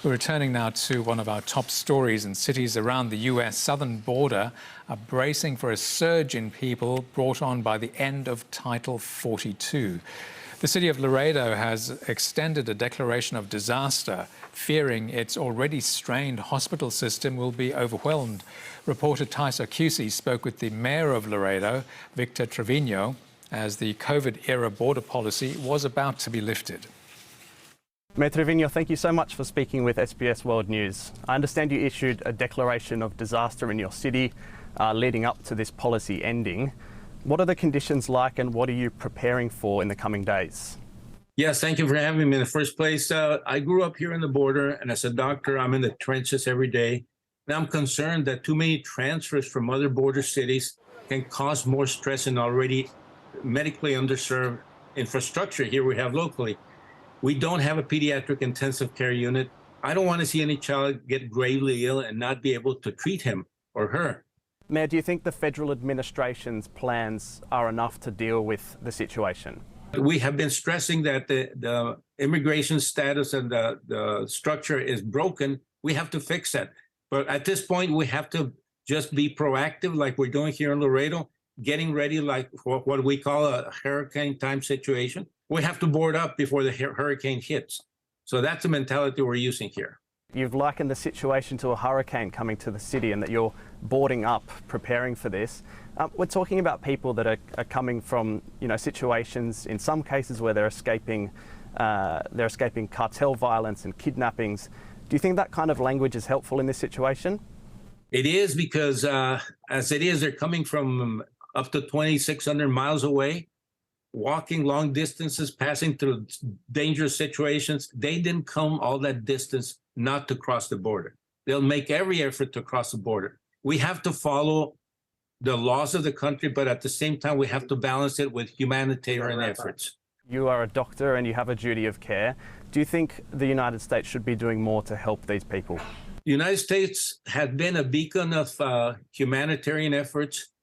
We're returning now to one of our top stories, and cities around the U.S. southern border are bracing for a surge in people brought on by the end of Title 42. The city of Laredo has extended a declaration of disaster, fearing its already strained hospital system will be overwhelmed. Reporter Tysa Cusey spoke with the mayor of Laredo, Victor Trevino, as the COVID-era border policy was about to be lifted. Mayor Trevino, thank you so much for speaking with SBS World News. I understand you issued a declaration of disaster in your city leading up to this policy ending. What are the conditions like and what are you preparing for in the coming days? Yes, thank you for having me in the first place. I grew up here in the border, and as a doctor, I'm in the trenches every day. And I'm concerned that too many transfers from other border cities can cause more stress in already medically underserved infrastructure here we have locally. We don't have a pediatric intensive care unit. I don't want to see any child get gravely ill and not be able to treat him or her. Mayor, do you think the federal administration's plans are enough to deal with the situation? We have been stressing that the immigration status and the structure is broken. We have to fix that. But at this point, we have to just be proactive like we're doing here in Laredo, getting ready like for what we call a hurricane time situation. We have to board up before the hurricane hits. So that's the mentality we're using here. You've likened the situation to a hurricane coming to the city and that you're boarding up, preparing for this. We're talking about people that are coming from, situations, in some cases where they're escaping cartel violence and kidnappings. Do you think that kind of language is helpful in this situation? It is, because as it is, they're coming from up to 2,600 miles away, walking long distances, passing through dangerous situations. They didn't come all that distance not to cross the border. They'll make every effort to cross the border. We have to follow the laws of the country, but at the same time, we have to balance it with humanitarian efforts. You are a doctor and you have a duty of care. Do you think the United States should be doing more to help these people? The United States has been a beacon of humanitarian efforts,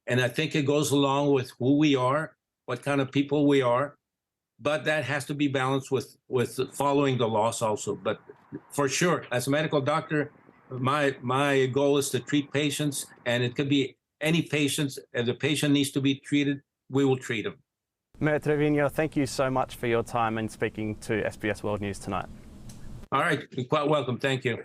and I think it goes along with who we are, what kind of people we are, but that has to be balanced with following the laws also. But for sure, as a medical doctor, my goal is to treat patients, and it could be any patients. If the patient needs to be treated, we will treat them. Mayor Trevino, thank you so much for your time and speaking to SBS World News tonight. All right, you're quite welcome. Thank you.